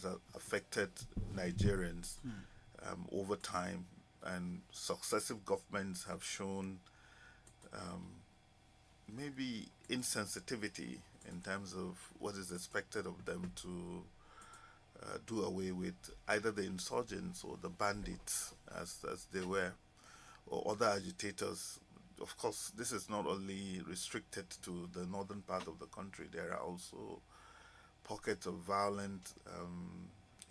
has affected Nigerians over time, and successive governments have shown maybe insensitivity in terms of what is expected of them to do away with either the insurgents or the bandits, as they were, or other agitators. Of course, this is not only restricted to the northern part of the country. There are also pockets of violent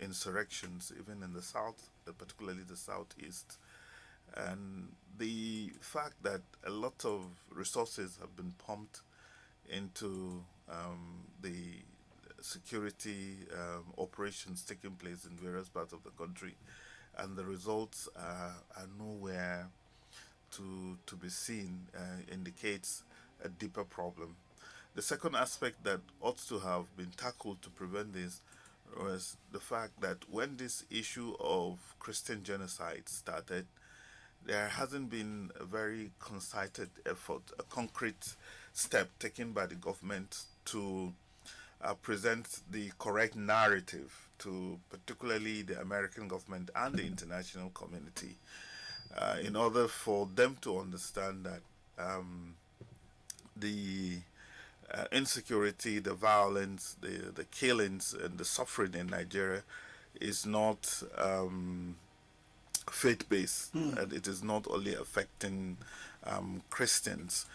insurrections, even in the south, particularly the southeast. And the fact that a lot of resources have been pumped into the security operations taking place in various parts of the country, and the results are nowhere to be seen, indicates a deeper problem. The second aspect that ought to have been tackled to prevent this was the fact that when this issue of Christian genocide started, there hasn't been a very concerted effort, a concrete step taken by the government to present the correct narrative to particularly the American government and the international community, in order for them to understand that the insecurity, the violence, the killings, and the suffering in Nigeria is not faith-based, and it is not only affecting Christians,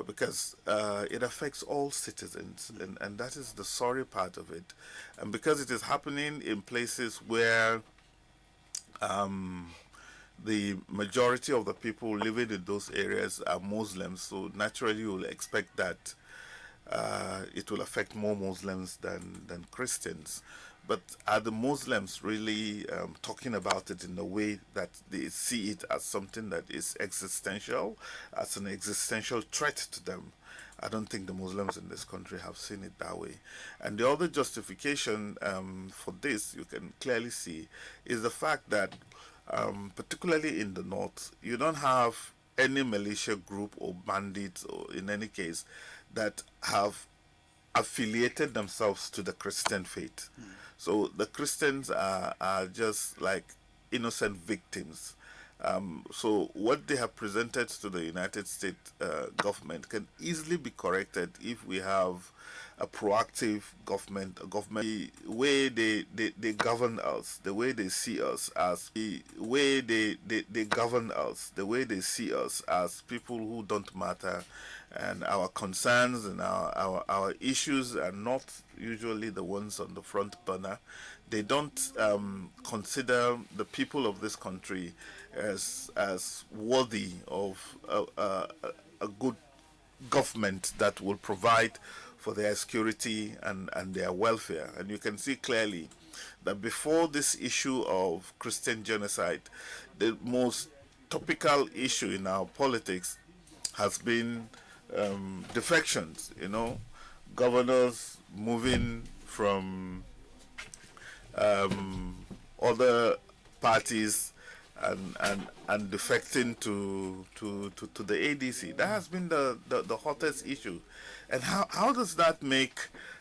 because it affects all citizens, and that is the sorry part of it. And because it is happening in places where the majority of the people living in those areas are Muslims, so naturally you will expect that it will affect more Muslims than Christians. But are the Muslims really talking about it in a way that they see it as something that is existential, as an existential threat to them? I don't think the Muslims in this country have seen it that way. And the other justification for this, you can clearly see, is the fact that particularly in the north, you don't have any militia group or bandits, or in any case, that have affiliated themselves to the Christian faith. So the Christians are just like innocent victims. So what they have presented to the United States government can easily be corrected if we have a proactive government, a government, the way they govern us, the way they see us as the way they govern us, the way they see us as people who don't matter, and our concerns and our issues are not usually the ones on the front burner. They don't consider the people of this country as worthy of a good government that will provide for their security and their welfare. And you can see clearly that before this issue of Christian genocide, the most topical issue in our politics has been defections, governors moving from other parties and defecting to the ADC. That has been the hottest issue. And how does that make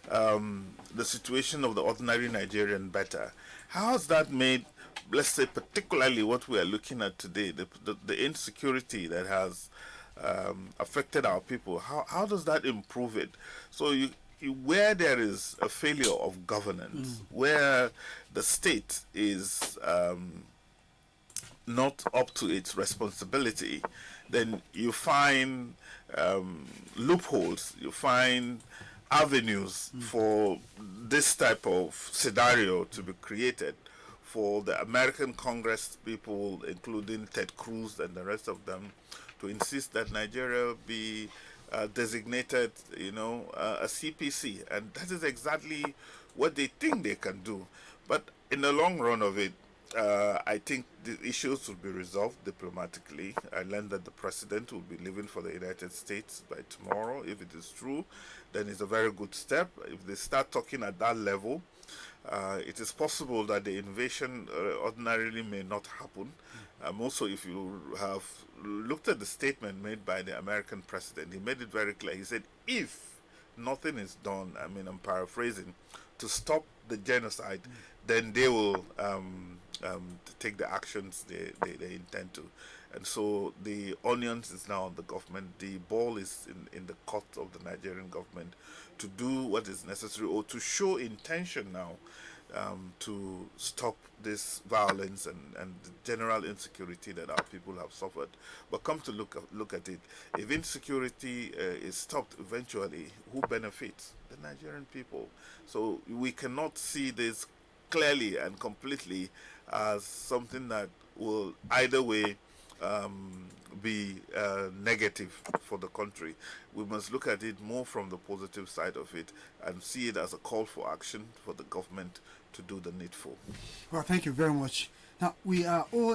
the situation of the ordinary Nigerian better? How has that made, let's say, particularly what we are looking at today, the insecurity that has affected our people, how does that improve it? So where there is a failure of governance, where the state is not up to its responsibility, then you find loopholes, you find avenues for this type of scenario to be created, for the American Congress people, including Ted Cruz and the rest of them, to insist that Nigeria be designated, a CPC, and that is exactly what they think they can do. But in the long run of it, I think the issues will be resolved diplomatically. I learned that the president will be leaving for the United States by tomorrow. If it is true, then it's a very good step. If they start talking at that level, it is possible that the invasion ordinarily may not happen. Also, if you have looked at the statement made by the American president, he made it very clear. He said, if nothing is done, I mean, I'm paraphrasing, to stop the genocide, then they will take the actions they intend to. And so the onions is now on the government. The ball is in the court of the Nigerian government to do what is necessary or to show intention now to stop this violence and the general insecurity that our people have suffered. But come to look at it, if insecurity is stopped eventually, who benefits? The Nigerian people. So we cannot see this clearly and completely as something that will either way um, be negative for the country. We must look at it more from the positive side of it and see it as a call for action for the government to do the needful. Well, thank you very much. Now we are all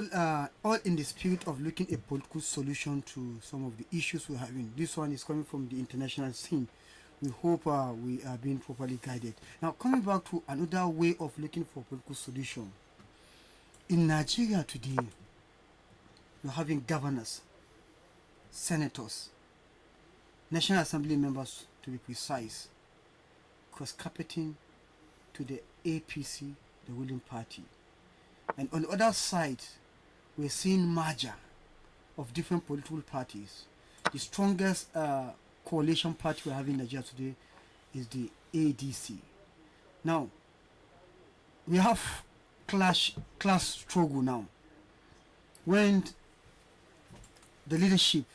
in the spirit of looking a political solution to some of the issues we're having. This one is coming from the international scene. We hope we are being properly guided. Now, coming back to another way of looking for political solution. In Nigeria today, you're having governors, senators, National Assembly members to be precise, cross-carpeting to the APC, the ruling party. And on the other side, we're seeing merger of different political parties. The strongest coalition party we have in Nigeria today is the ADC. Now, we have class struggle now. When the leadership,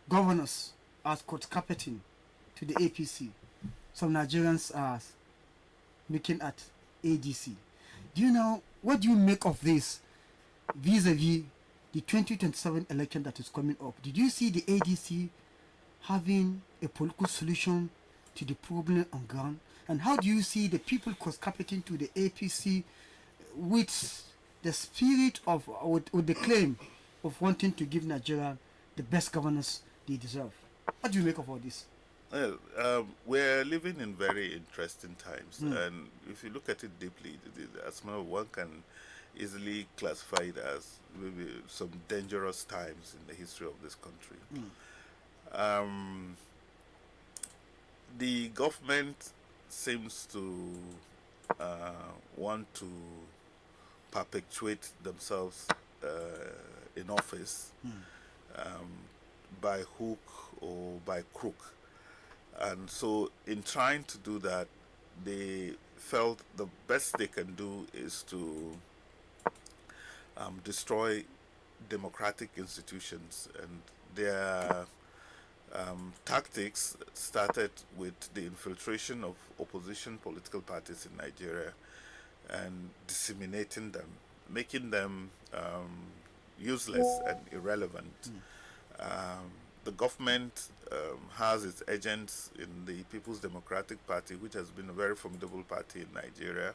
governors are caught carpeting to the APC, some Nigerians are looking at ADC. Do you know, what do you make of this vis-a-vis the 2027 election that is coming up? Did you see the ADC having a political solution to the problem on ground? And how do you see the people cross-carpeting to the APC with the spirit of, with the claim of wanting to give Nigeria the best governance they deserve? What do you make of all this? Well, we're living in very interesting times, and if you look at it deeply, as one can easily classify it as maybe some dangerous times in the history of this country. The government seems to want to perpetuate themselves in office by hook or by crook. And so, in trying to do that, they felt the best they can do is to destroy democratic institutions. And their tactics started with the infiltration of opposition political parties in Nigeria and disseminating them, making them useless and irrelevant. The government has its agents in the People's Democratic Party, which has been a very formidable party in Nigeria.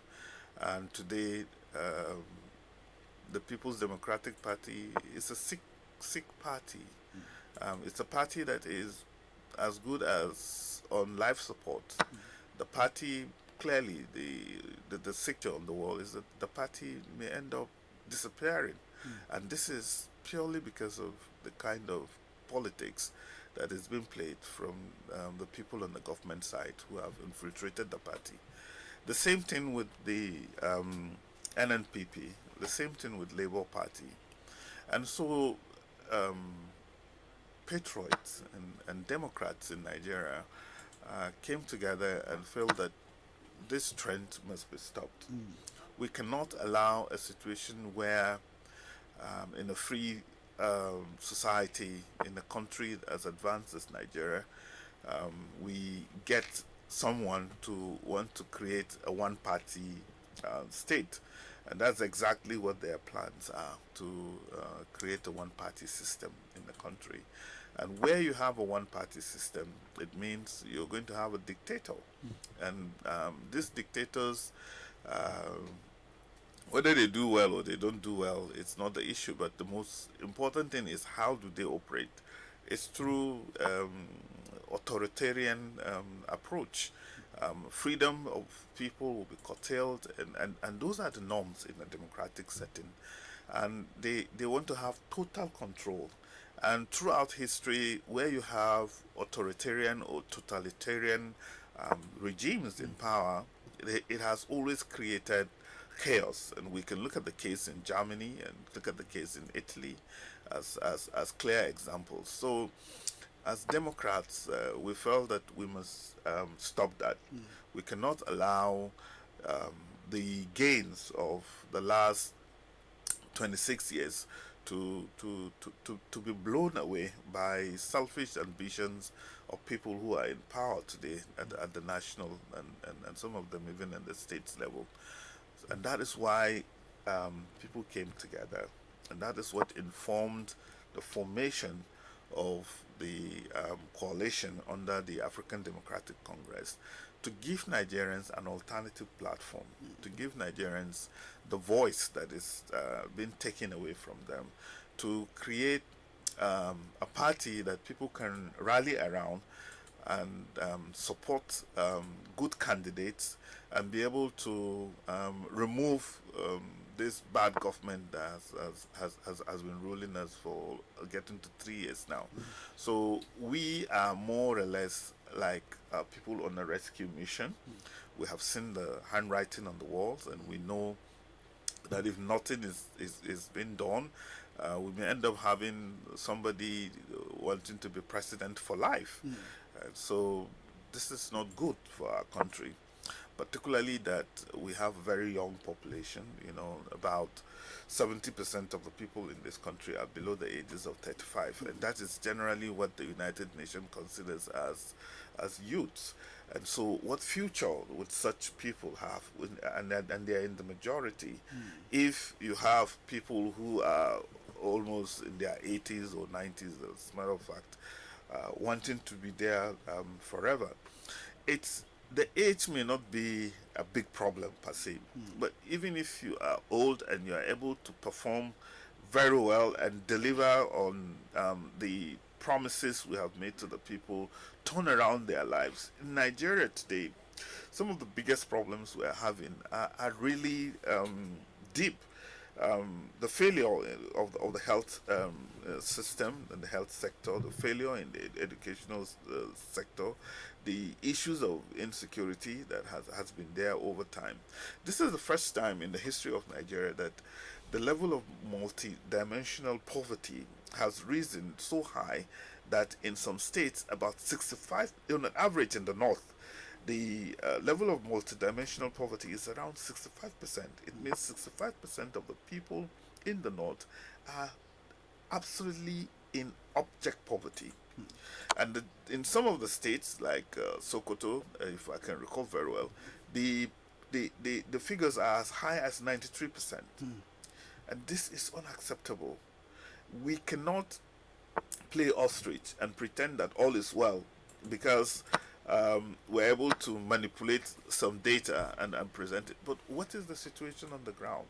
And today, the People's Democratic Party is a sick party. It's a party that is as good as on life support. The party, clearly, the picture on the wall is that the party may end up disappearing. And this is purely because of the kind of politics that is being played from the people on the government side who have infiltrated the party. The same thing with the NNPP, the same thing with Labour Party. And so patriots and Democrats in Nigeria came together and felt that this trend must be stopped. We cannot allow a situation where in a free society, in a country as advanced as Nigeria, we get someone to want to create a one-party state. And that's exactly what their plans are, to create a one-party system in the country. And where you have a one-party system, it means you're going to have a dictator. And these dictators, whether they do well or they don't do well, it's not the issue. But the most important thing is, how do they operate? It's through authoritarian approach. Freedom of people will be curtailed, and those are the norms in a democratic setting. And they want to have total control. And throughout history, where you have authoritarian or totalitarian regimes in power, it has always created chaos. And we can look at the case in Germany and look at the case in Italy as clear examples. So, as Democrats, we felt that we must stop that. We cannot allow um, the gains of the last 26 years to be blown away by selfish ambitions of people who are in power today at the national and some of them even at the states level. And that is why people came together. And that is what informed the formation of the coalition under the African Democratic Congress to give Nigerians an alternative platform, to give Nigerians the voice that is being taken away from them, to create a party that people can rally around and support good candidates and be able to remove this bad government that has been ruling us for getting to 3 years now. So we are more or less like people on a rescue mission. We have seen the handwriting on the walls, and we know that if nothing is being done, we may end up having somebody wanting to be president for life. So this is not good for our country, particularly that we have a very young population. You know, about 70% of the people in this country are below the ages of 35, and that is generally what the United Nations considers as youths. And so, what future would such people have? And they are in the majority. If you have people who are almost in their 80s or 90s, as a matter of fact, wanting to be there forever, it's the age may not be a big problem per se, but even if you are old and you are able to perform very well and deliver on the promises we have made to the people, turn around their lives. In Nigeria today, some of the biggest problems we're having are really deep. The failure of the health system and the health sector, the failure in the educational sector, the issues of insecurity that has been there over time. This is the first time in the history of Nigeria that the level of multi-dimensional poverty has risen so high that in some states, about 65, on an average in the north, the level of multidimensional poverty is around 65%. It means 65% of the people in the north are absolutely in abject poverty. And in some of the states, like Sokoto, if I can recall very well, the figures are as high as 93%. And this is unacceptable. We cannot play ostrich and pretend that all is well because we're able to manipulate some data and present it. But what is the situation on the ground?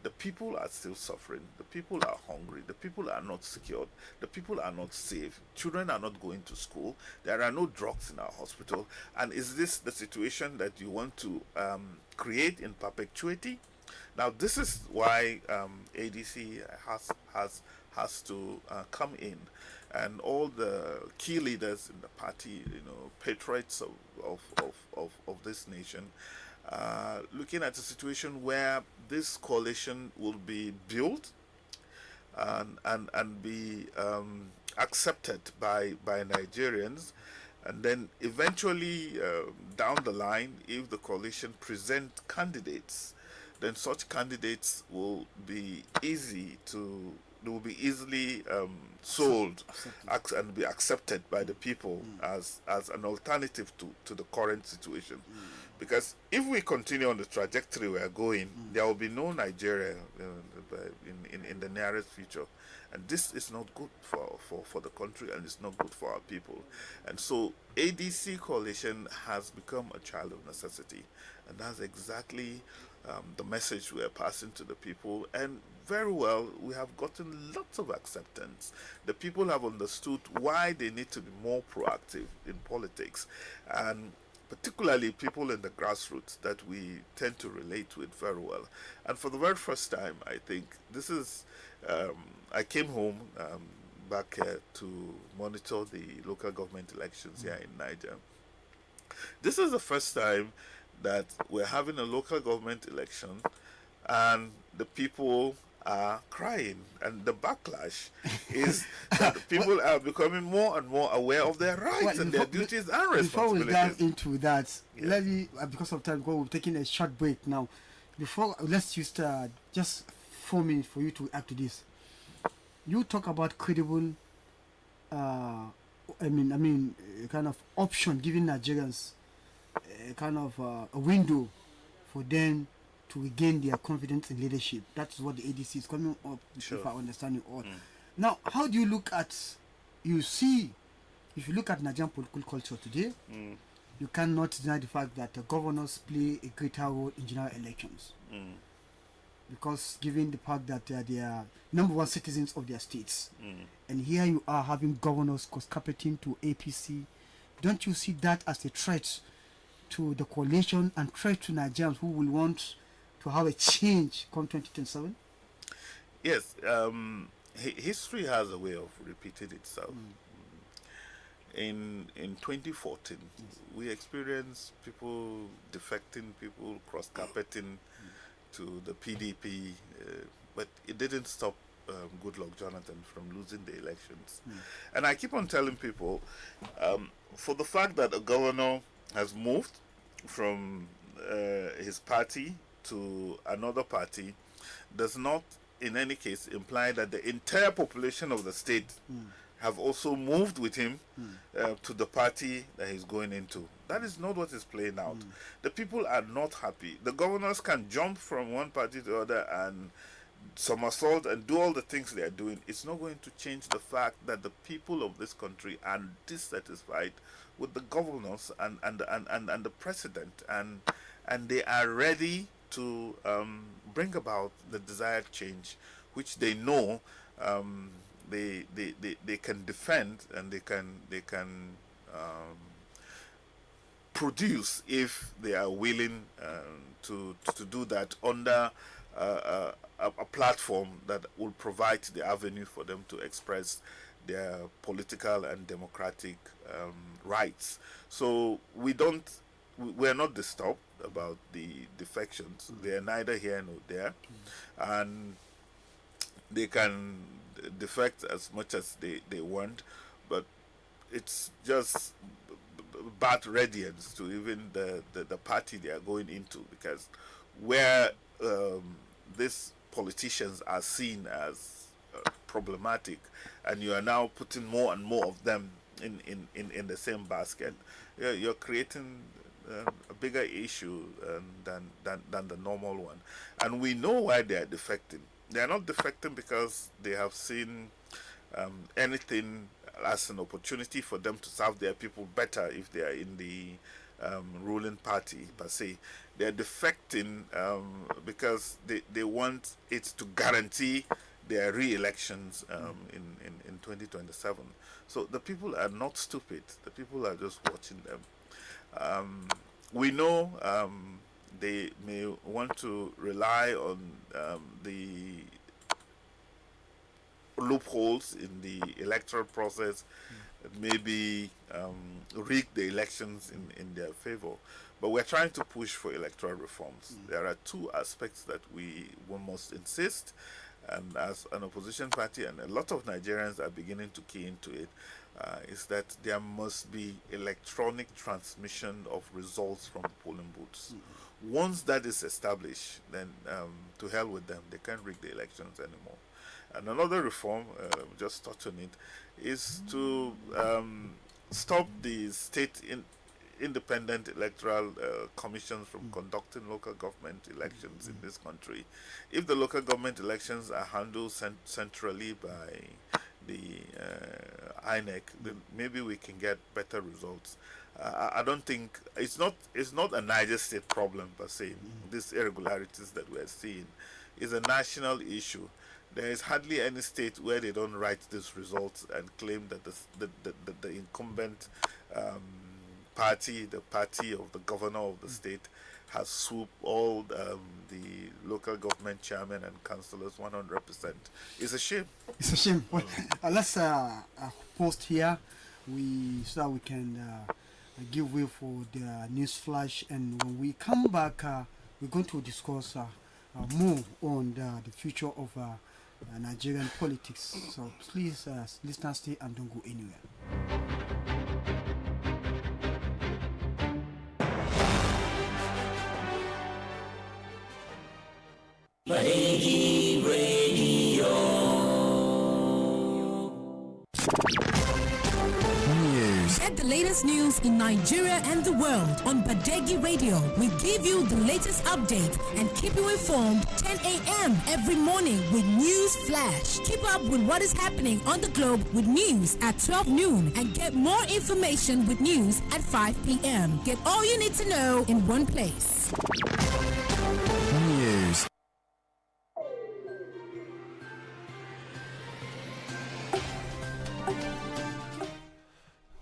The people are still suffering. The people are hungry. The people are not secured. The people are not safe. Children are not going to school. There are no drugs in our hospital. And is this the situation that you want to create in perpetuity? Now, this is why ADC has to come in, and all the key leaders in the party, patriots of this nation, looking at a situation where this coalition will be built and be accepted by Nigerians, and then eventually down the line, if the coalition present candidates, then such candidates will be they will be easily sold and be accepted by the people as an alternative to the current situation. Because if we continue on the trajectory we are going, there will be no Nigeria in the nearest future. And this is not good for the country, and it's not good for our people. And so ADC coalition has become a child of necessity. And that's exactly the message we are passing to the people. And very well, we have gotten lots of acceptance. The people have understood why they need to be more proactive in politics. And particularly people in the grassroots that we tend to relate with very well. And for the very first time, I think this is, I came home back to monitor the local government elections here in Niger. This is the first time that we're having a local government election and the people are crying, and the backlash is that the Well, people are becoming more and more aware of their well, rights and their duties and before we dive responsibilities. into that, Yeah. let me, because of time, because we're taking a short break now. Before, let's just 4 minutes for you to add to this. You talk about credible, uh, a kind of option giving Nigerians a kind of a window for them to regain their confidence in leadership. That's what the ADC is coming up, if Sure. I understand it all. Now, how do you look at, you see, if you look at Nigerian political culture today, you cannot deny the fact that the governors play a greater role in general elections. Because given the fact that they are number one citizens of their states, and here you are having governors carpeting to APC, don't you see that as a threat to the coalition and threat to Nigerians who will want to have a change come 2027? Yes, history has a way of repeating itself. In 2014, we experienced people defecting, people cross carpeting to the PDP, but it didn't stop Goodluck Jonathan from losing the elections. And I keep on telling people, for the fact that a governor has moved from his party to another party does not in any case imply that the entire population of the state have also moved with him to the party that he's going into. That is not what is playing out. The people are not happy. The governors can jump from one party to the other and somersault and do all the things they are doing. It's not going to change the fact that the people of this country are dissatisfied with the governors and the president, and they are ready to bring about the desired change, which they know they can defend and they can produce if they are willing to do that under a platform that will provide the avenue for them to express their political and democratic rights. So we're not disturbed about the defections. They are neither here nor there, and they can defect as much as they want, but it's just bad radiance to even the party they are going into, because where these politicians are seen as problematic, and you are now putting more and more of them in the same basket, you're creating a bigger issue than the normal one. And we know why they are defecting. They are not defecting because they have seen anything as an opportunity for them to serve their people better if they are in the ruling party per se. They are defecting because they want it to guarantee their re-elections in 2027. So the people are not stupid. The people are just watching them. We know they may want to rely on the loopholes in the electoral process, maybe rig the elections in their favor. But we're trying to push for electoral reforms. There are two aspects that we must insist, and as an opposition party, and a lot of Nigerians are beginning to key into it, is that there must be electronic transmission of results from the polling booths. Once that is established, then to hell with them. They can't rig the elections anymore. And another reform, just touch on it, is to stop the state independent electoral commissions from conducting local government elections in this country. If the local government elections are handled centrally by the INEC, then maybe we can get better results. I don't think it's not a Niger State problem per se. These irregularities that we're seeing is a national issue. There is hardly any state where they don't write these results and claim that the incumbent party, the party of the governor of the state, has swooped all the local government chairmen and councillors 100%. It's a shame. It's a shame. Well, let's post here, so that we can give way for the news flash, and when we come back, we're going to discuss more on the future of Nigerian politics. So please, listeners, stay and don't go anywhere. Badeggi Radio. News. Get the latest news in Nigeria and the world on Badeggi Radio. We give you the latest updates and keep you informed 10 a.m. every morning with News Flash. Keep up with what is happening on the globe with news at 12 noon and get more information with news at 5 p.m. Get all you need to know in one place. News.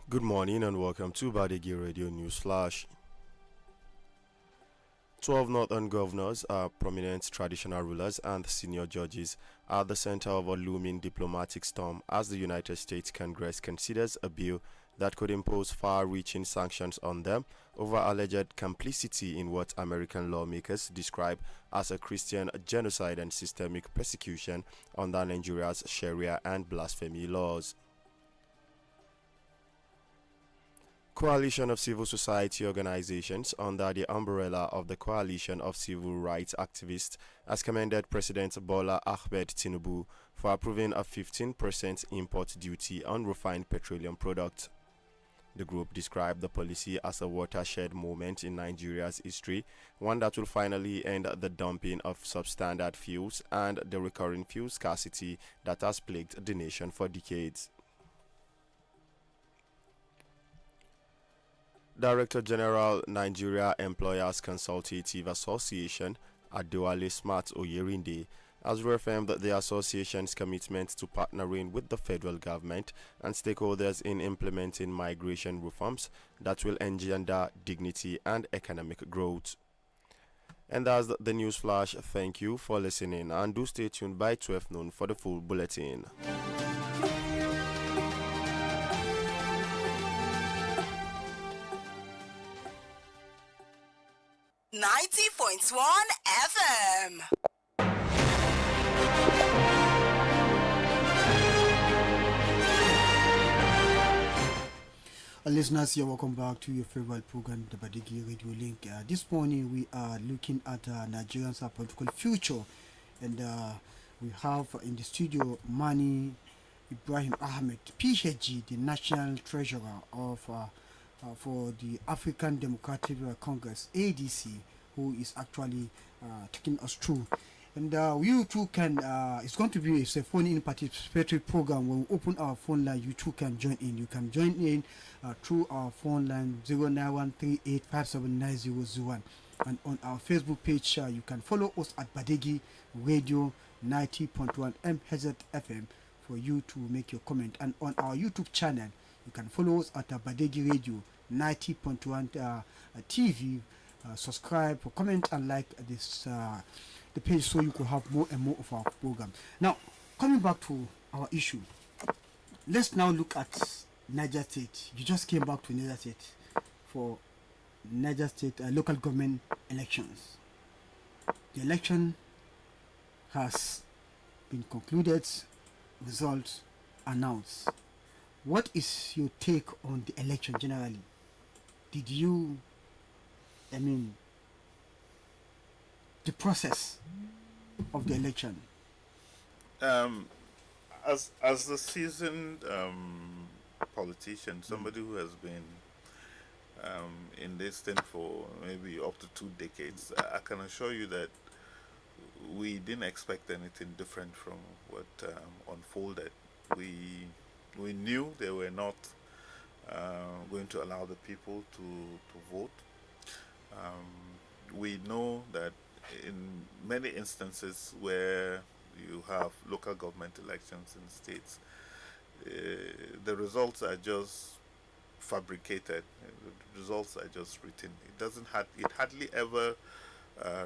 Good morning and welcome to Badeggi Radio News Flash. 12 northern governors, prominent traditional rulers and senior judges are at the center of a looming diplomatic storm as the United States Congress considers a bill that could impose far-reaching sanctions on them over alleged complicity in what American lawmakers describe as a Christian genocide and systemic persecution under Nigeria's Sharia and blasphemy laws. Coalition of civil society organizations under the umbrella of the Coalition of Civil Rights Activists has commended President Bola Ahmed Tinubu for approving a 15% import duty on refined petroleum products. The group described the policy as a watershed moment in Nigeria's history, one that will finally end the dumping of substandard fuels and the recurring fuel scarcity that has plagued the nation for decades. Director General Nigeria Employers Consultative Association, Adewale Smart Oyerinde, has reaffirmed the association's commitment to partnering with the federal government and stakeholders in implementing migration reforms that will engender dignity and economic growth. And that's the news flash. Thank you for listening, and do stay tuned by 12 noon for the full bulletin. 90.1 FM. Listeners, you're welcome back to your favorite program, the Badeggi Radio Link. This morning we are looking at Nigeria's political future, and we have in the studio Mani Ibrahim Ahmed, PhD, the National Treasurer of for the African Democratic Congress (ADC), who is actually taking us through. And you too can, it's going to be a phone-in participatory program. When we open our phone line, you too can join in. You can join in through our phone line 09138579001. And on our Facebook page, you can follow us at Badeggi Radio 90.1 MHz FM for you to make your comment. And on our YouTube channel, you can follow us at Badeggi Radio 90.1 TV. Subscribe, comment, and like this the page so you could have more and more of our program. Now, coming back to our issue, let's now look at Niger State. You just came back to Niger State for Niger State local government elections. The election has been concluded, results announced. What is your take on the election generally? Did you, the process of the election? As a seasoned politician, somebody who has been in this thing for maybe up to 2 decades, I can assure you that we didn't expect anything different from what unfolded. We knew they were not going to allow the people to vote. We know that in many instances where you have local government elections in states, the results are just fabricated. The results are just written. It hardly ever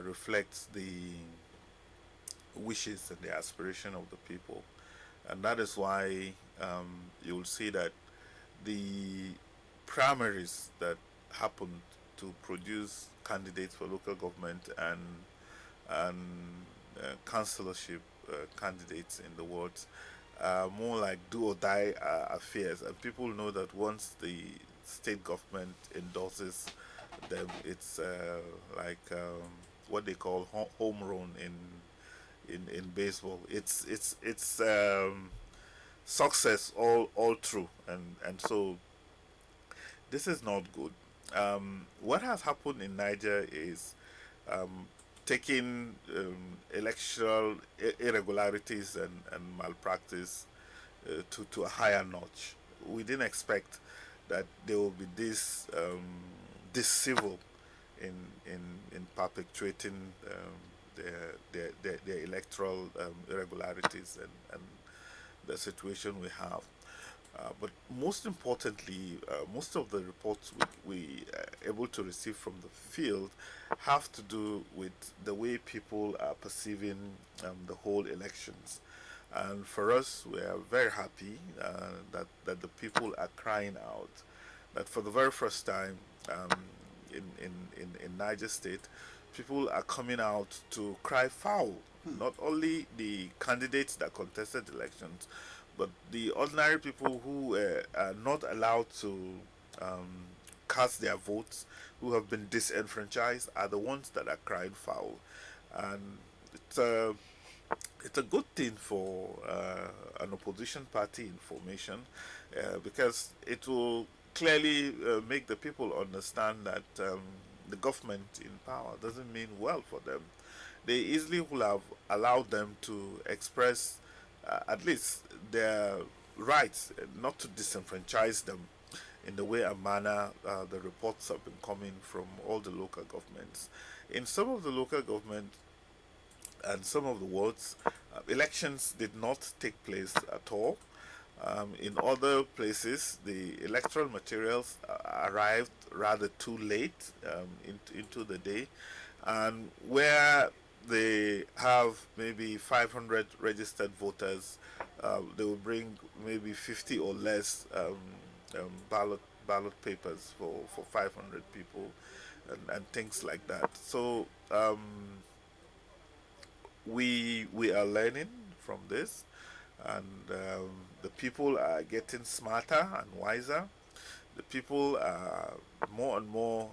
reflects the wishes and the aspiration of the people, and that is why you will see that the primaries that happened to produce candidates for local government and councillorship candidates in the wards, more like do or die affairs, and people know that once the state government endorses them, it's like what they call home run in baseball. It's success all through, and so this is not good. What has happened in Niger is um, taking electoral irregularities and malpractice to a higher notch. We didn't expect that there will be this civil in in perpetuating their electoral irregularities and the situation we have. But most importantly, most of the reports we able to receive from the field have to do with the way people are perceiving the whole elections. And for us, we are very happy that the people are crying out that for the very first time in Niger State, people are coming out to cry foul. Not only the candidates that contested elections, but the ordinary people who are not allowed to um, cast their votes, who have been disenfranchised, are the ones that are crying foul. And it's a, it's a good thing for an opposition party in formation because it will clearly make the people understand that the government in power doesn't mean well for them. They easily will have allowed them to express at least their rights, not to disenfranchise them in the way and manner the reports have been coming from all the local governments. In some of the local governments and some of the wards, elections did not take place at all. In other places, the electoral materials arrived rather too late into the day, and where they have maybe 500 registered voters, they will bring maybe 50 or less ballot papers for 500 people and things like that. So we are learning from this, and the people are getting smarter and wiser. The people are more and more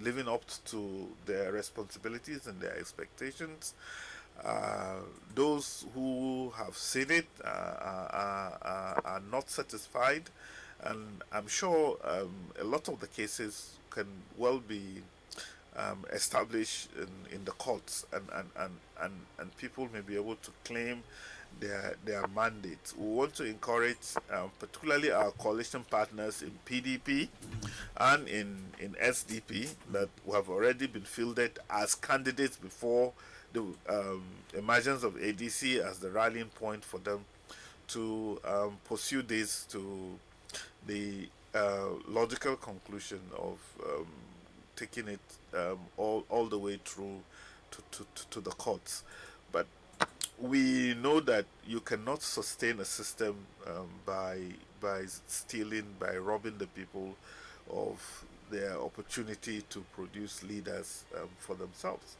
living up to their responsibilities and their expectations. Those who have seen it are not satisfied, and I'm sure a lot of the cases can well be established in the courts, and people may be able to claim their mandates. We want to encourage particularly our coalition partners in PDP and in SDP that have already been fielded as candidates before the emergence of ADC as the rallying point for them to pursue this to the logical conclusion of taking it all the way through to the courts. But we know that you cannot sustain a system by stealing, by robbing the people of their opportunity to produce leaders for themselves.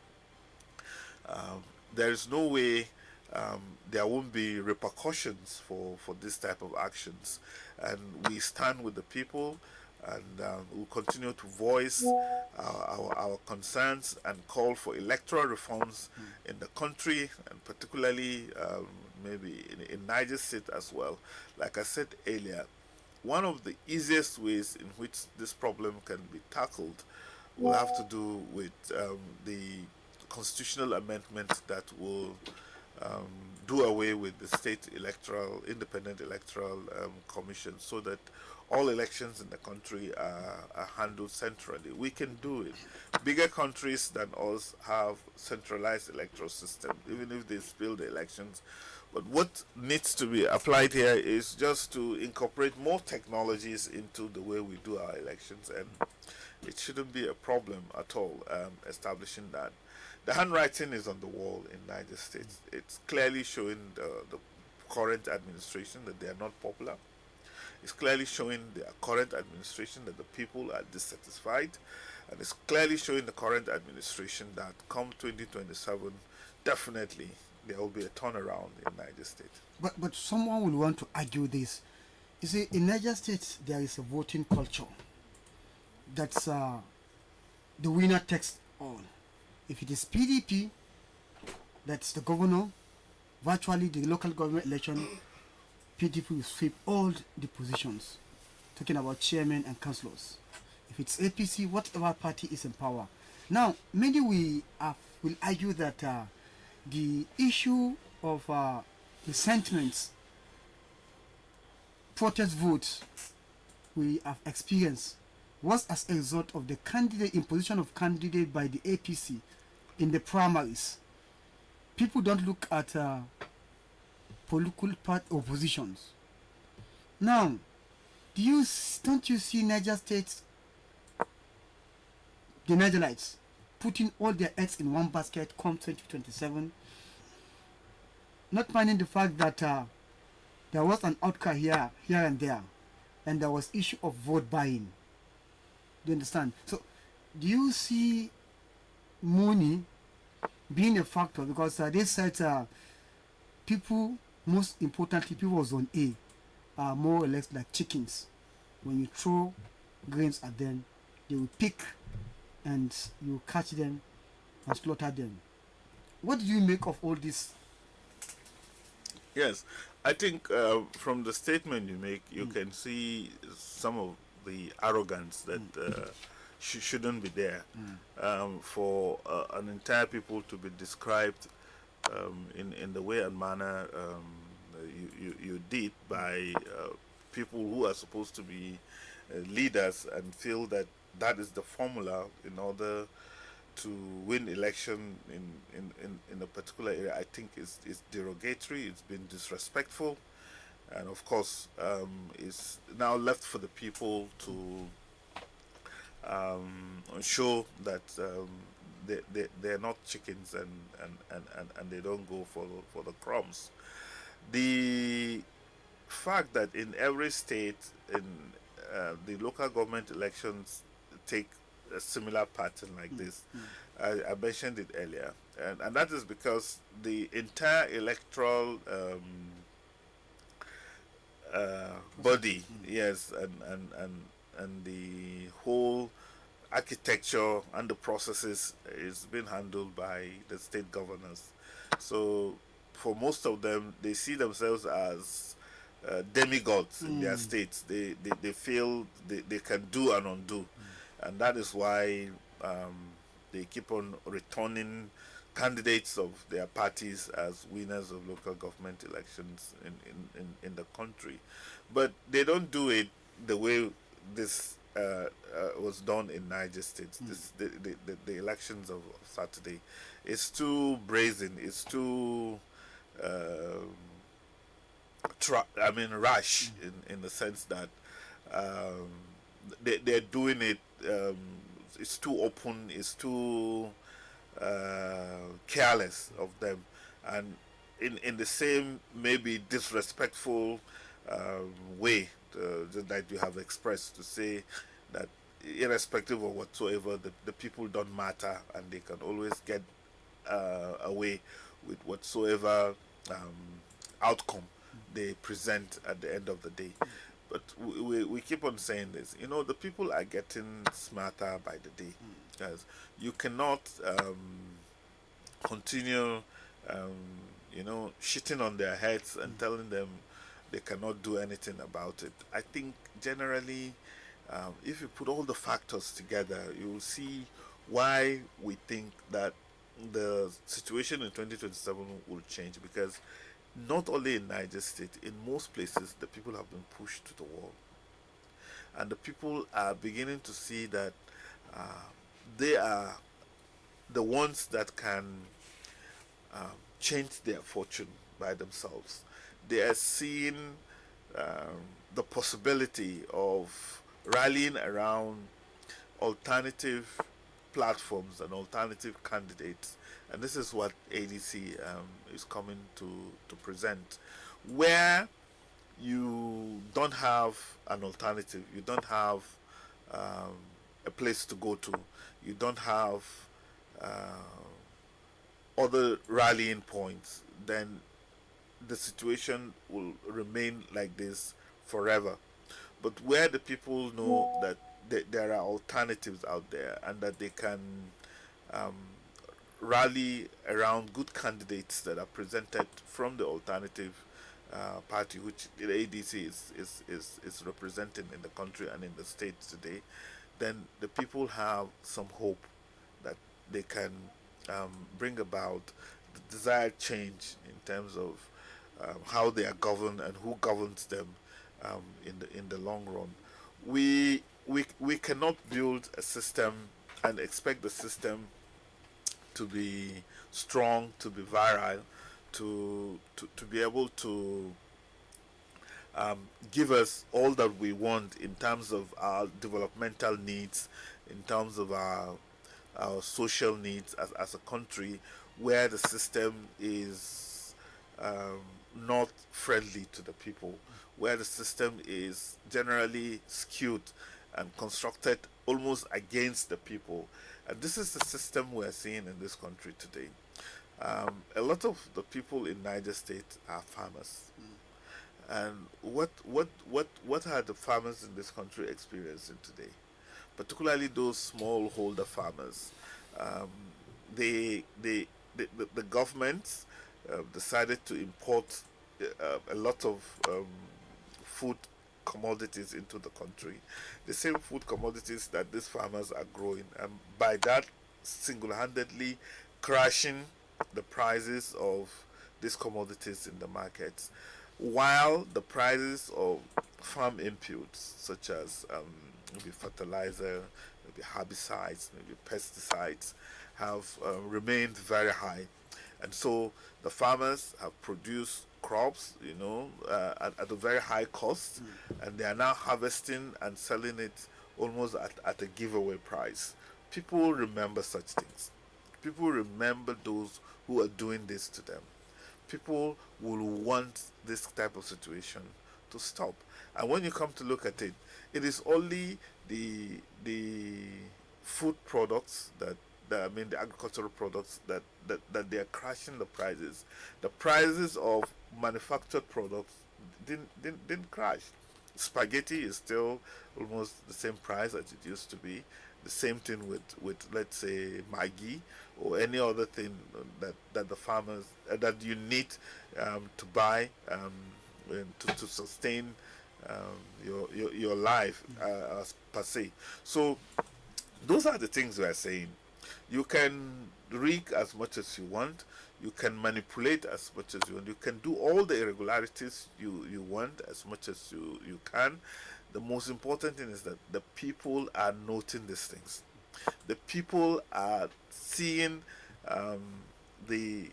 There is no way there won't be repercussions for this type of actions, and we stand with the people, and we'll continue to voice our concerns and call for electoral reforms in the country, and particularly maybe in Niger State as well. Like I said earlier, one of the easiest ways in which this problem can be tackled will have to do with the constitutional amendment that will do away with the state independent electoral commission, so that all elections in the country are handled centrally. We can do it. Bigger countries than us have centralized electoral system, even if they spill the elections. But what needs to be applied here is just to incorporate more technologies into the way we do our elections, and it shouldn't be a problem at all establishing that. The handwriting is on the wall in Niger State. It's clearly showing the current administration that they are not popular. It's clearly showing the current administration that the people are dissatisfied, and it's clearly showing the current administration that come 2027, definitely there will be a turnaround in Niger State. But someone will want to argue this. You see, in Niger State, there is a voting culture. That's the winner takes all. If it is PDP, that's the governor. Virtually, the local government election, PDP will sweep all the positions. Talking about chairmen and councillors. If it's APC, whatever party is in power. Now, many will argue that the issue of the sentiments, protest votes we have experienced was as a result of the candidate imposition of candidate by the APC in the primaries. People don't look at political part oppositions. Now, don't you see Niger State, the Nigerites, putting all their eggs in one basket come 2027, not minding the fact that there was an outcry here and there, and there was issue of vote buying. Do you understand? So, do you see money being a factor? Because they said people, most importantly, people of Zone A are more or less like chickens. When you throw grains at them, they will pick and you catch them and slaughter them. What do you make of all this? Yes, I think from the statement you make, you can see some of the arrogance that shouldn't be there. For an entire people to be described in the way and manner you did by people who are supposed to be leaders, and feel that that is the formula in order to win election in a particular area, I think is derogatory. It's been disrespectful, and of course it's now left for the people to show that they're not chickens, and they don't go for the crumbs. The fact that in every state in the local government elections take a similar pattern like this, I mentioned it earlier, and that is because the entire electoral body, yes, and the whole architecture and the processes is being handled by the state governors. So for most of them, they see themselves as demigods in their states. They feel they can do and undo, and that is why they keep on returning candidates of their parties as winners of local government elections in the country. But they don't do it the way this was done in Niger State. The elections of Saturday, it's too brazen, it's too rash in the sense that they're doing it. It's too open. It's too careless of them, and in the same maybe disrespectful way that you have expressed, to say that irrespective of whatsoever, the people don't matter, and they can always get away with whatsoever outcome they present at the end of the day. But we keep on saying this. The people are getting smarter by the day. Yes, you cannot continue, shitting on their heads and telling them they cannot do anything about it. I think generally, if you put all the factors together, you will see why we think that the situation in 2027 will change, because not only in Niger State, in most places, the people have been pushed to the wall. And the people are beginning to see that they are the ones that can change their fortune by themselves. They are seeing the possibility of rallying around alternative platforms and alternative candidates, and this is what ADC is coming to present, where you don't have an alternative. You don't have um, a place to go to. You don't have other rallying points. Then the situation will remain like this forever. But where the people know that there are alternatives out there and that they can um, rally around good candidates that are presented from the alternative party, which the ADC is representing in the country and in the states today, then the people have some hope that they can bring about the desired change in terms of how they are governed and who governs them in the long run. We cannot build a system and expect the system to be strong, to be virile, to be able to give us all that we want in terms of our developmental needs, in terms of our social needs as a country, where the system is not friendly to the people, where the system is generally skewed and constructed almost against the people. And this is the system we're seeing in this country today. A lot of the people in Niger State are farmers. And what are the farmers in this country experiencing today? Particularly those smallholder farmers. Um, the government decided to import a lot of food commodities into the country, the same food commodities that these farmers are growing, and by that single-handedly crashing the prices of these commodities in the markets, while the prices of farm inputs such as maybe fertilizer, maybe herbicides, maybe pesticides have remained very high. And so the farmers have produced crops, at a very high cost, and they are now harvesting and selling it almost at a giveaway price. People remember such things. People remember those who are doing this to them. People will want this type of situation to stop. And when you come to look at it, it is only the food products I mean the agricultural products that they are crashing the prices. The prices of manufactured products didn't crash. Spaghetti is still almost the same price as it used to be. The same thing with let's say Maggi or any other thing that the farmers that you need to buy to sustain your life as per se. So those are the things we are saying. You can rig as much as you want. You can manipulate as much as you want. You can do all the irregularities you want as much as you can. The most important thing is that the people are noting these things. The people are seeing the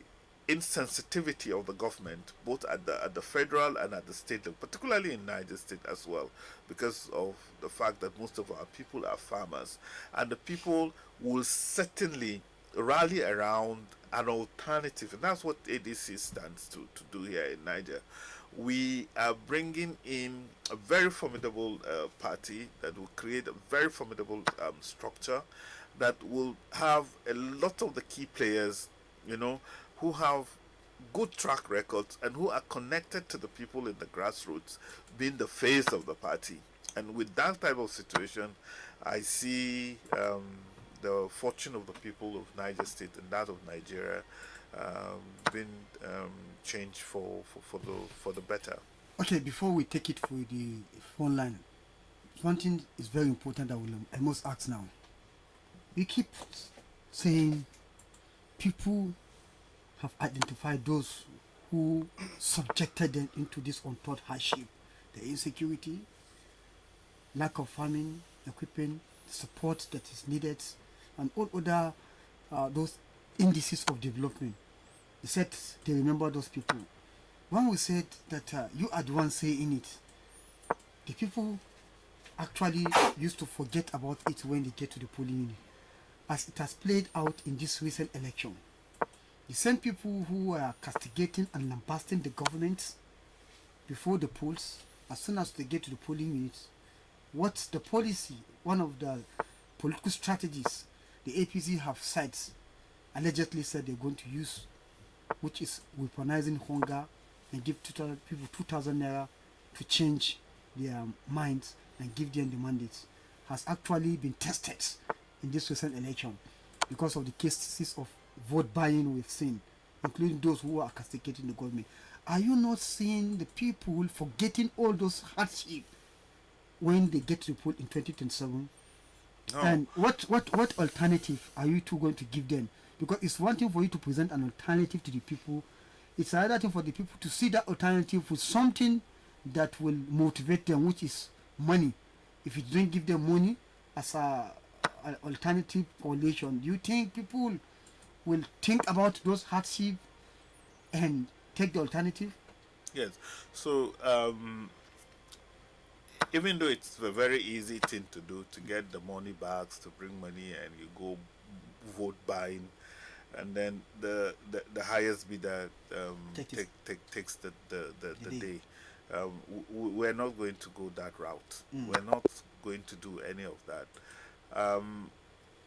insensitivity of the government, both at the federal and at the state level, particularly in Niger State as well, because of the fact that most of our people are farmers, and the people will certainly rally around an alternative, and that's what ADC stands to do here in Niger. We are bringing in a very formidable party that will create a very formidable structure that will have a lot of the key players, who have good track records and who are connected to the people in the grassroots, being the face of the party. And with that type of situation, I see the fortune of the people of Niger State and that of Nigeria being changed for the better. Okay, before we take it for the phone line, one thing is very important that I must ask now. We keep saying people have identified those who subjected them into this untold hardship, the insecurity, lack of farming equipment, support that is needed, and all other those indices of development. They said they remember those people. When we said that you are the one saying it, the people actually used to forget about it when they get to the polling unit, as it has played out in this recent election. The same people who are castigating and lambasting the government before the polls, as soon as they get to the polling units, what's the policy, one of the political strategies the APC have sides allegedly said they're going to use, which is weaponizing hunger and give people 2,000 naira to change their minds and give them the mandates, has actually been tested in this recent election because of the cases of vote buying we've seen, including those who are castigating the government. Are you not seeing the people forgetting all those hardship when they get to the poll in 2027? No. And what alternative are you two going to give them? Because it's one thing for you to present an alternative to the people. It's another thing for the people to see that alternative with something that will motivate them, which is money. If you don't give them money as an alternative coalition, do you think people will think about those hardship and take the alternative? Yes. So, even though it's a very easy thing to do, to get the money bags, to bring money and you go vote buying, and then the highest bidder takes the day. We're not going to go that route. We're not going to do any of that.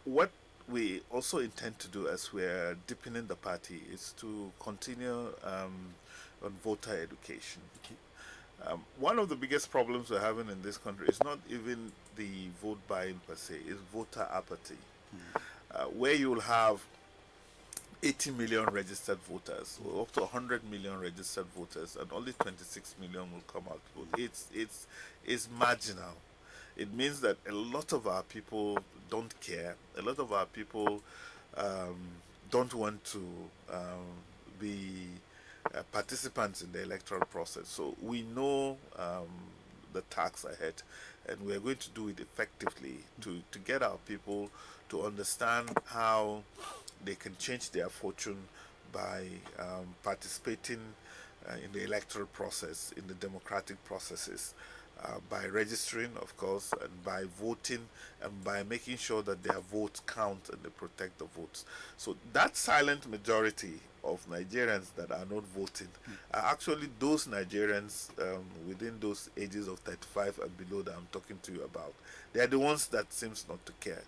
What we also intend to do as we're deepening the party is to continue on voter education. One of the biggest problems we're having in this country is not even the vote buying per se, it's voter apathy. Where you'll have 80 million registered voters, or up to 100 million registered voters, and only 26 million will come out to vote. It's marginal. It means that a lot of our people don't care. A lot of our people don't want to be participants in the electoral process. So we know the task ahead, and we're going to do it effectively to get our people to understand how they can change their fortune by participating in the electoral process, in the democratic processes, by registering, of course, and by voting, and by making sure that their votes count and they protect the votes. So that silent majority of Nigerians that are not voting are actually those Nigerians within those ages of 35 and below that I'm talking to you about. They are the ones that seems not to care,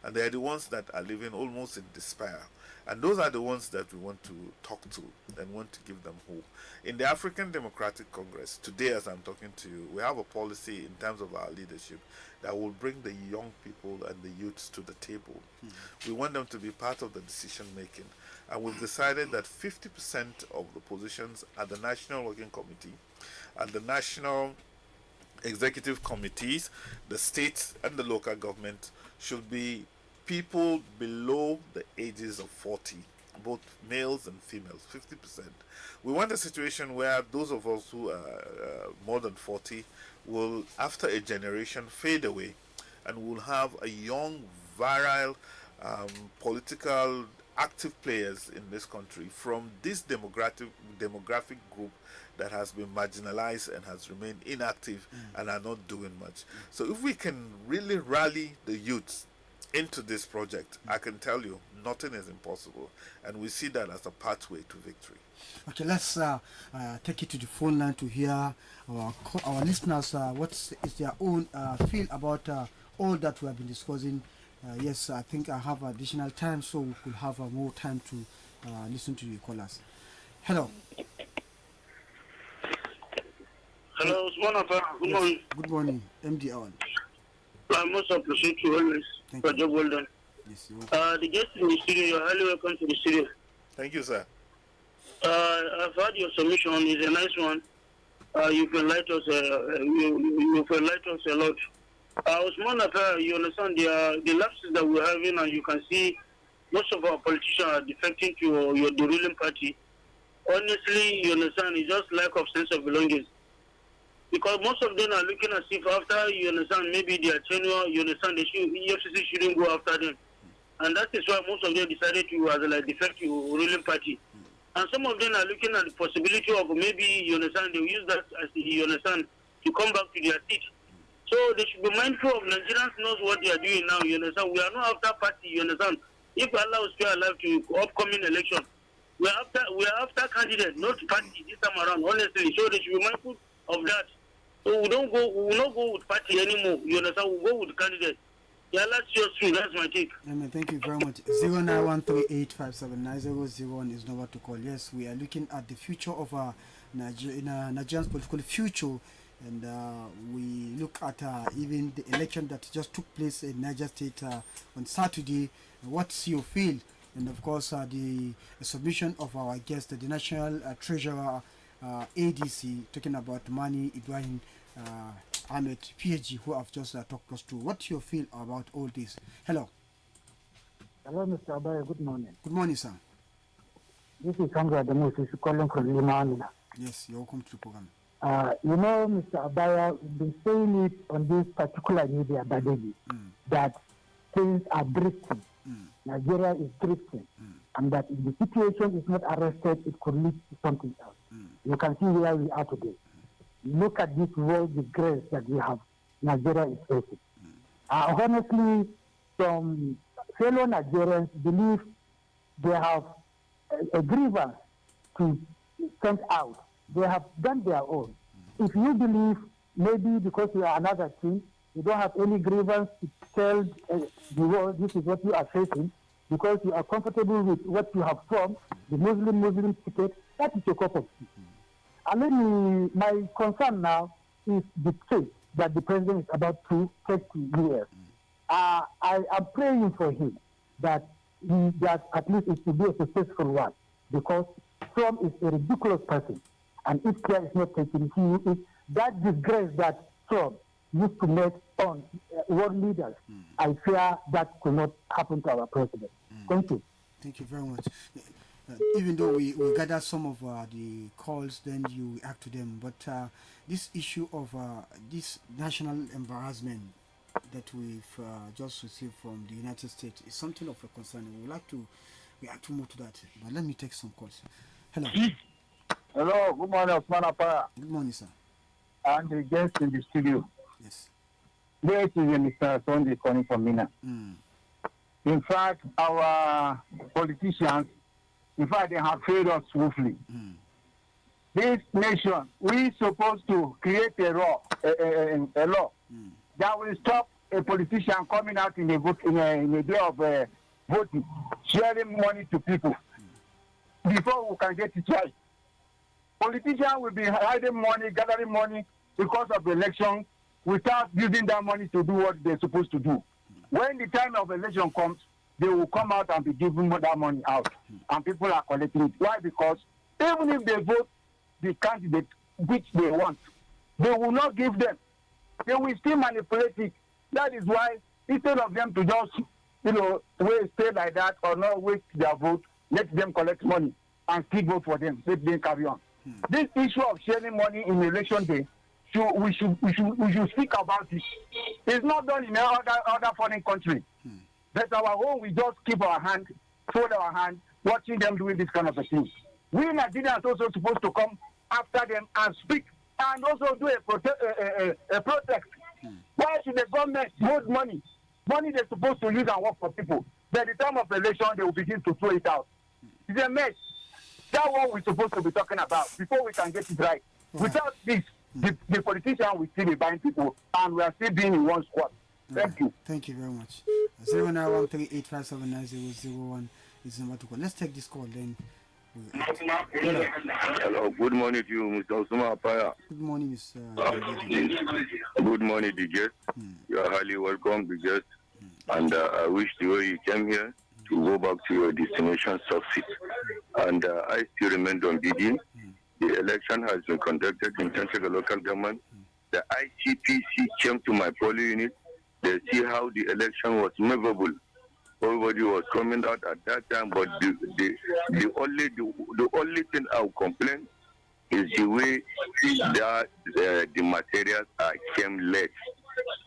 and they are the ones that are living almost in despair. And those are the ones that we want to talk to and want to give them hope. In the African Democratic Congress, today as I'm talking to you, we have a policy in terms of our leadership that will bring the young people and the youths to the table. We want them to be part of the decision making. And we've decided that 50% of the positions at the National Working Committee, at the National Executive Committees, the states and the local government should be people below the ages of 40, both males and females, 50%. We want a situation where those of us who are more than 40 will, after a generation, fade away, and we'll have a young, virile, political, active players in this country from this demographic group that has been marginalized and has remained inactive and are not doing much. So if we can really rally the youths into this project, I can tell you nothing is impossible, and we see that as a pathway to victory. Okay, let's take it to the phone line to hear our listeners what is their own feel about all that we have been discussing. Yes, I think I have additional time, so we could have more time to listen to the callers. Hello. Hello, good morning. Good morning, MD Awan. I most appreciate you always for job well done. Yes, the guest in the studio, you're highly welcome to the studio. Thank you, sir. I've heard your submission, it's a nice one. You've enlightened us, you've enlightened us a lot. Usman Affair, you understand the lapses that we're having, and you can see most of our politicians are defecting to the ruling party. Honestly, you understand, it's just lack of sense of belonging. Because most of them are looking as if after, you understand, maybe their tenure, you understand, EFCC shouldn't go after them. And that is why most of them decided to defect to ruling party. And some of them are looking at the possibility of maybe, you understand, they will use that as, you understand, to come back to their seat. So they should be mindful of Nigerians knows what they are doing now, you understand. We are not after party, you understand. If Allah is still alive to upcoming election, we are after candidates, not party this time around, honestly. So they should be mindful of that. So we will not go with party anymore. You understand? We'll go with candidate. Yeah, that's just true. That's my take. Amen. Thank you very much. 0913857901 is number to call. Yes, we are looking at the future of Nigerian's political future, and we look at even the election that just took place in Niger State on Saturday. What's your feel? And of course, the submission of our guest, the National Treasurer, ADC, talking about money, Ibrahim Ahmed, PhD, who have just talked us through. What you feel about all this? Hello. Hello, Mr. Abaya. Good morning. Good morning, sir. This is Sandra Demus, calling from Lima. Yes, you're welcome to the program. You know, Mr. Abaya, we've been saying it on this particular media, Badeggi, that things are drifting. Nigeria is drifting. And that if the situation is not arrested, it could lead to something else. You can see where we are today. Look at this world disgrace that we have. Nigeria is facing. Honestly, some fellow Nigerians believe they have a grievance to send out. They have done their own. If you believe maybe because you are another team, you don't have any grievance to tell the world this is what you are facing, because you are comfortable with what you have formed, the Muslim ticket, that is a cup of tea. And my concern now is the case that the president is about to take to U.S. I am praying for him that at least it will be a successful one, because Trump is a ridiculous person. And if care is not taken, that disgrace that Trump used to make on world leaders, I fear that could not happen to our president. Thank you. Thank you very much. Even though we gather some of the calls, then you react to them. But this issue of this national embarrassment that we've just received from the United States is something of a concern. We would like to react to more to that. But let me take some calls. Hello. Hello, good morning, Osman Apaya. Good morning, sir. And the guest in the studio. Yes. This is Mr. Sunday calling from Mina. In fact, our politicians, they have failed us woefully. This nation, we supposed to create a law that will stop a politician coming out in a day of voting, sharing money to people before we can get it right. Politicians will be hiding money, gathering money because of the election without using that money to do what they're supposed to do. When the time of election comes, they will come out and be giving that money out. And people are collecting it. Why? Because even if they vote the candidate which they want, they will not give them. They will still manipulate it. That is why instead of them to just, stay like that or not wait their vote, let them collect money and still vote for them. Let them carry on. This issue of sharing money in election day, we should speak about it. It's not done in other foreign country. That's our own. We just keep our hand, fold our hand, watching them doing this kind of a thing. We Nigerians also supposed to come after them and speak and also do a protest. Why should the government hold money they're supposed to use and work for people? By the time of election, they will begin to throw it out. It's a mess. That's what we're supposed to be talking about before we can get it right. Without this, the politician will still be buying people, and we are still being in one squad. Thank you. Thank you very much. 0913857901 is the number to call. Let's take this call then. Hello, good morning to you, Mr. Osuma Apaya. Good morning, Mr. Good morning, the guest. You are highly welcome, the guest. And I wish the way you came here to go back to your destination succeed. And I still remain on BD. The election has been conducted in Chanchaga local government. The ICPC came to my polling unit. They see how the election was movable. Everybody was coming out at that time, but the only thing I will complain is the way that the materials came late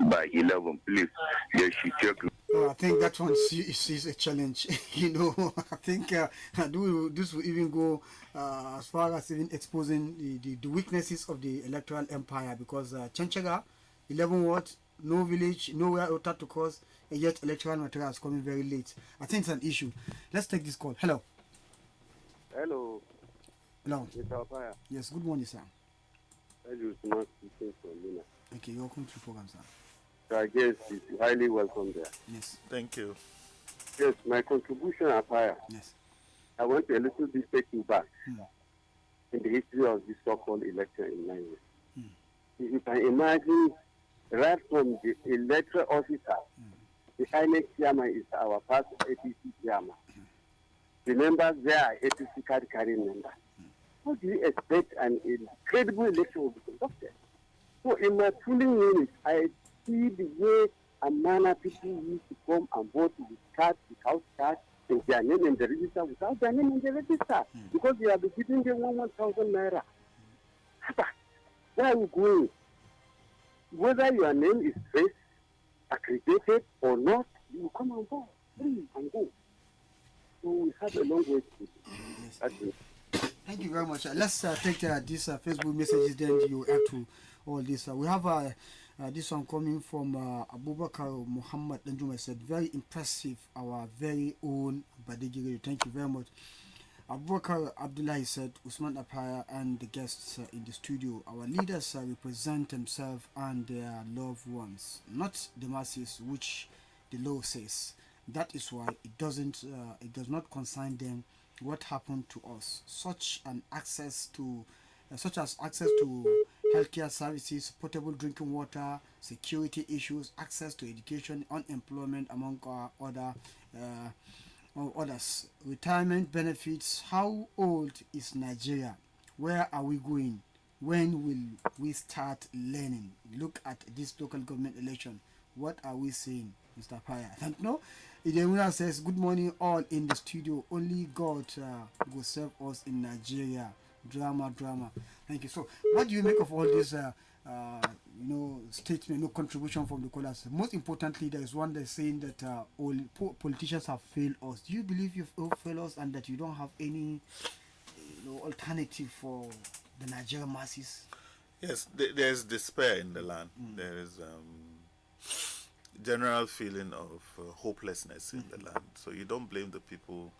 by 11. Please, they should check. I think that one is a challenge. I think this will even go as far as even exposing the weaknesses of the electoral empire, because Chanchaga, 11 wards, no village, nowhere outer to cause, and yet electoral material is coming very late. I think it's an issue. Let's take this call. Hello. Hello. Hello. Mr. Opaya. Yes, good morning, sir. Usman speaking from Mina. Okay, you're welcome to the program, sir. So I guess it's highly welcome there. Yes. Thank you. Yes, my contribution are higher. Yes. I want to a little bit take you back Hmm. in the history of this so-called election in Nigeria. Hmm. If you can imagine, right from the electoral officer, the INEC chairman is our past APC chairman. The members there are APC card carrying members. How do you expect an incredible election will be conducted? So in my polling unit, I see the way and manner people used to come and vote with cards, without cards, and their name in the register, without their name in the register, because they have been giving them 1,000 naira. Where are we going? Whether your name is traced, accredited or not, you will come and vote, free and go. So we have a long way to go. That's it. Thank you very much. Let's take these Facebook messages, then you add to all this. We have this one coming from Abubakar Muhammad Danjuma said, very impressive, our very own Badeggi. Thank you very much. Abubakar Abdullah said, Usman Apaya and the guests in the studio, our leaders represent themselves and their loved ones, not the masses, which the law says. That is why it does not concern them what happened to us, such as access to healthcare services, potable drinking water, security issues, access to education, unemployment, among others, retirement benefits. How old is Nigeria? Where are we going? When will we start learning? Look at this local government election. What are we saying, Mr. Paya? I don't know. Idemuna says, good morning all in the studio. Only God will save us in Nigeria. Drama. Thank you. So, what do you make of all this, statement, no contribution from the callers? Most importantly, there is one that's saying that all politicians have failed us. Do you believe you've all failed us and that you don't have any alternative for the Nigerian masses? Yes, there's despair in the land. There is general feeling of hopelessness in the land. So you don't blame the people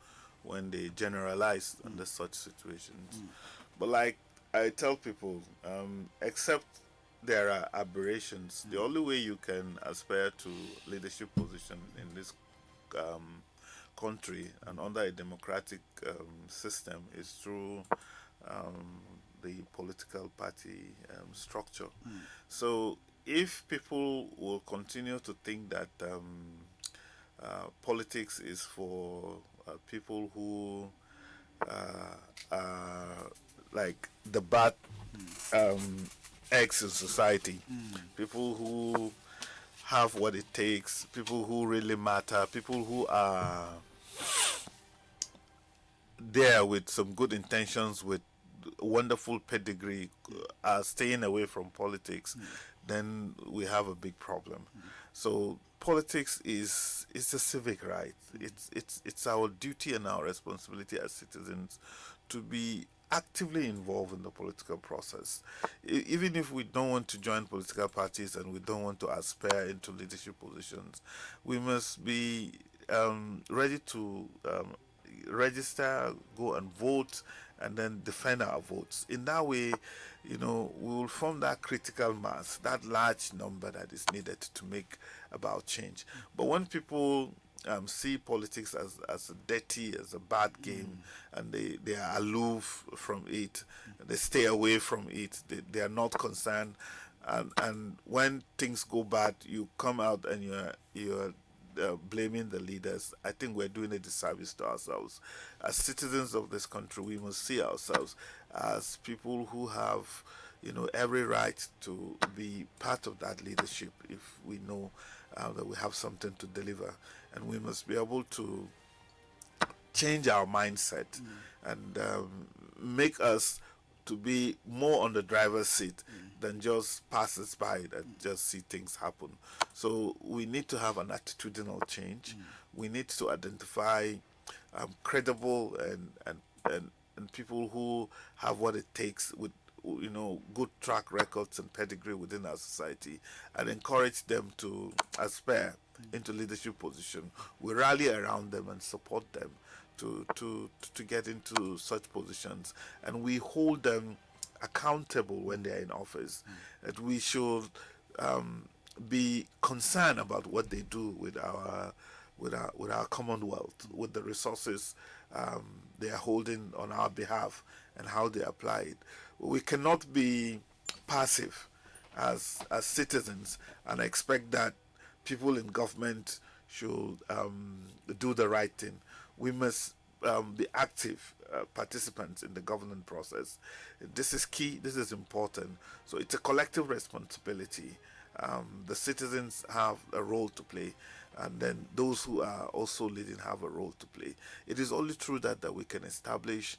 when they generalize under such situations. But like I tell people, except there are aberrations, the only way you can aspire to leadership position in this country and under a democratic system is through the political party structure. So if people will continue to think that politics is for people who are like the bad eggs in society, people who have what it takes, people who really matter, people who are there with some good intentions, with wonderful pedigree, are staying away from politics, then we have a big problem. So politics is a civic right. It's our duty and our responsibility as citizens to be actively involved in the political process. Even if we don't want to join political parties and we don't want to aspire into leadership positions, we must be ready to register, go and vote, and then defend our votes. In that way, we will form that critical mass, that large number that is needed to make about change. But when people see politics as a dirty, as a bad game, and they are aloof from it, they stay away from it, they are not concerned, and when things go bad, you come out and you're blaming the leaders. I think we're doing a disservice to ourselves. As citizens of this country, we must see ourselves as people who have, every right to be part of that leadership if we know that we have something to deliver. And we must be able to change our mindset and make us to be more on the driver's seat than just passers by that just see things happen. So we need to have an attitudinal change. We need to identify credible and people who have what it takes with good track records and pedigree within our society, and encourage them to aspire into leadership position. We rally around them and support them to get into such positions, and we hold them accountable when they are in office, that we should be concerned about what they do with our Commonwealth, with the resources they are holding on our behalf, and how they apply it. We cannot be passive as citizens and expect that people in government should do the right thing. We must be active participants in the governance process. This is key, this is important. So it's a collective responsibility. The citizens have a role to play, and then those who are also leading have a role to play. It is only through that we can establish,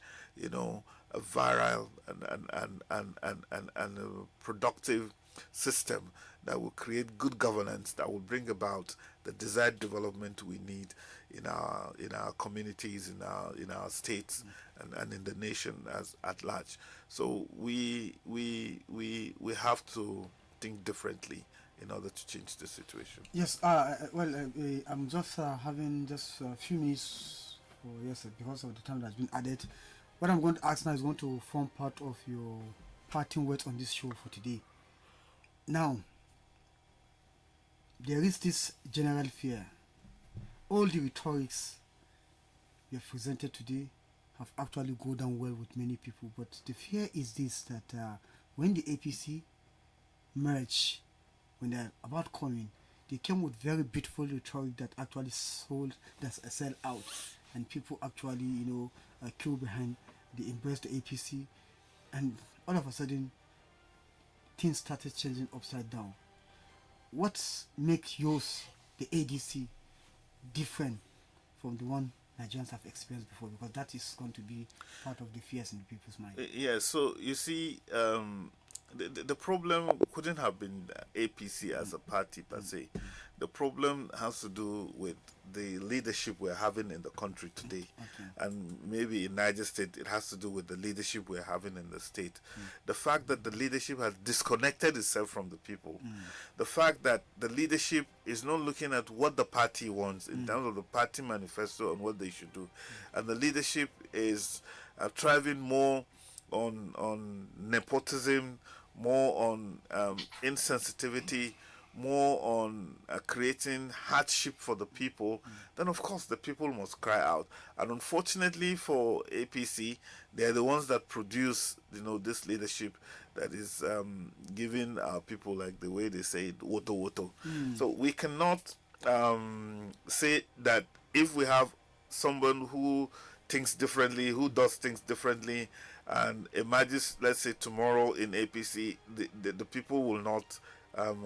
a virile and a productive system that will create good governance, that will bring about the desired development we need in our communities, in our states, and in the nation as at large. So we have to think differently in order to change the situation. Yes, I'm just having just a few minutes because of the time that's been added. What I'm going to ask now is going to form part of your parting words on this show for today. Now, there is this general fear. All the rhetorics we have presented today have actually gone down well with many people, but the fear is this, that when the APC merge, when they're about coming, they came with very beautiful rhetoric that actually sell out, and people actually queue behind. They embraced the APC, and all of a sudden things started changing upside down. What makes yours, the ADC, different from the one Nigerians have experienced before? Because that is going to be part of the fears in the people's mind. Yeah, so you see, the problem couldn't have been APC as a party per se. The problem has to do with the leadership we're having in the country today. And maybe in Niger State, it has to do with the leadership we're having in the state. The fact that the leadership has disconnected itself from the people. The fact that the leadership is not looking at what the party wants in terms of the party manifesto and what they should do. And the leadership is thriving more on nepotism, more on insensitivity, more on creating hardship for the people, then of course the people must cry out. And unfortunately for APC, they're the ones that produce, this leadership that is giving our people, like the way they say it, woto woto. So we cannot say that if we have someone who thinks differently, who does things differently, and emerges, let's say tomorrow in APC, the people will not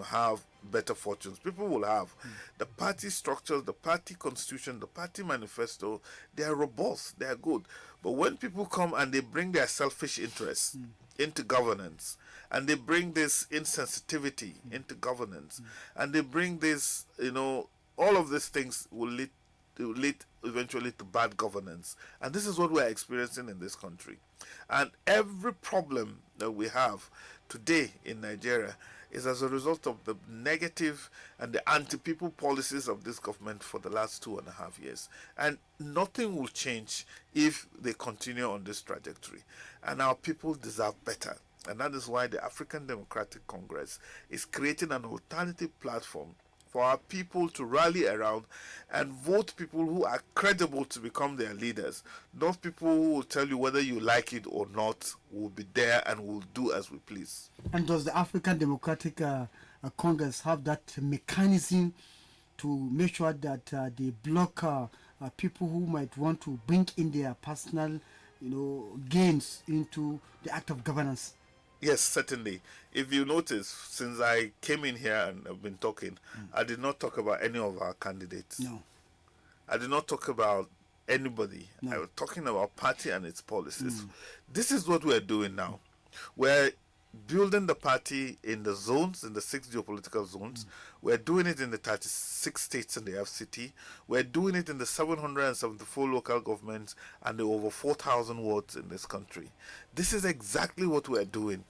have better fortunes. People will have the party structures, the party constitution, the party manifesto. They are robust, they are good. But when people come and they bring their selfish interests into governance, and they bring this insensitivity into governance, and they bring this, all of these things will lead eventually to bad governance. And this is what we're experiencing in this country. And every problem that we have today in Nigeria is as a result of the negative and the anti-people policies of this government for the last 2.5 years. And nothing will change if they continue on this trajectory. And our people deserve better. And that is why the African Democratic Congress is creating an alternative platform for our people to rally around and vote people who are credible to become their leaders. Those people who will tell you whether you like it or not will be there and will do as we please. And does the African Democratic Congress have that mechanism to make sure that they block people who might want to bring in their personal gains into the act of governance? Yes, certainly. If you notice, since I came in here and I've been talking, I did not talk about any of our candidates. No. I did not talk about anybody. No. I was talking about party and its policies. This is what we're doing now. We're building the party in the zones, in the 6 geopolitical zones. We're doing it in the 36 states in the FCT. We're doing it in the 774 local governments and the over 4,000 wards in this country. This is exactly what we're doing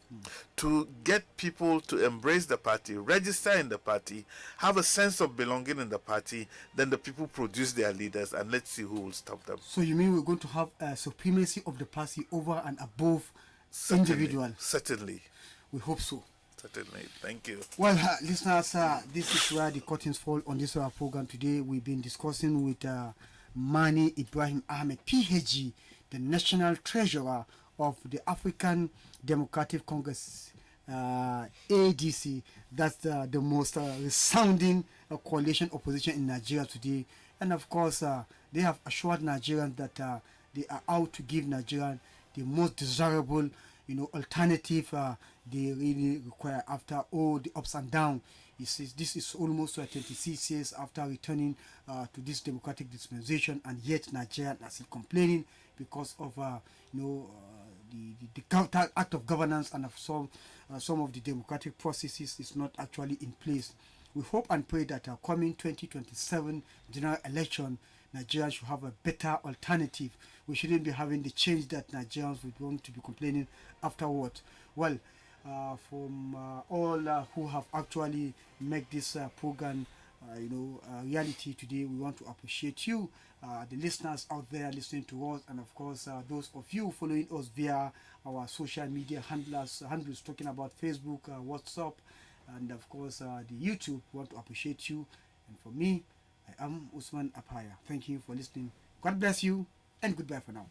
to get people to embrace the party, register in the party, have a sense of belonging in the party. Then the people produce their leaders, and let's see who will stop them. So you mean we're going to have a supremacy of the party over and above individual. Certainly. We hope so. Certainly. Thank you. Well, listeners, this is where the curtains fall on this program today. We've been discussing with Mani Ibrahim Ahmed, PhD, the National Treasurer of the African Democratic Congress, ADC. That's the most resounding coalition opposition in Nigeria today. And of course, they have assured Nigerians that they are out to give Nigerians the most desirable, alternative they really require after all the ups and downs. This is almost 26 years after returning to this democratic dispensation, and yet Nigeria is still complaining because of the act of governance and of some of the democratic processes is not actually in place. We hope and pray that coming 2027 general election, Nigeria should have a better alternative. We shouldn't be having the change that Nigerians would want to be complaining afterward. Well, from all who have actually made this program, reality today, we want to appreciate you, the listeners out there listening to us, and of course those of you following us via our social media handles talking about Facebook, WhatsApp, and of course the YouTube. We want to appreciate you. And for me, I am Usman Apaya. Thank you for listening. God bless you, and goodbye for now.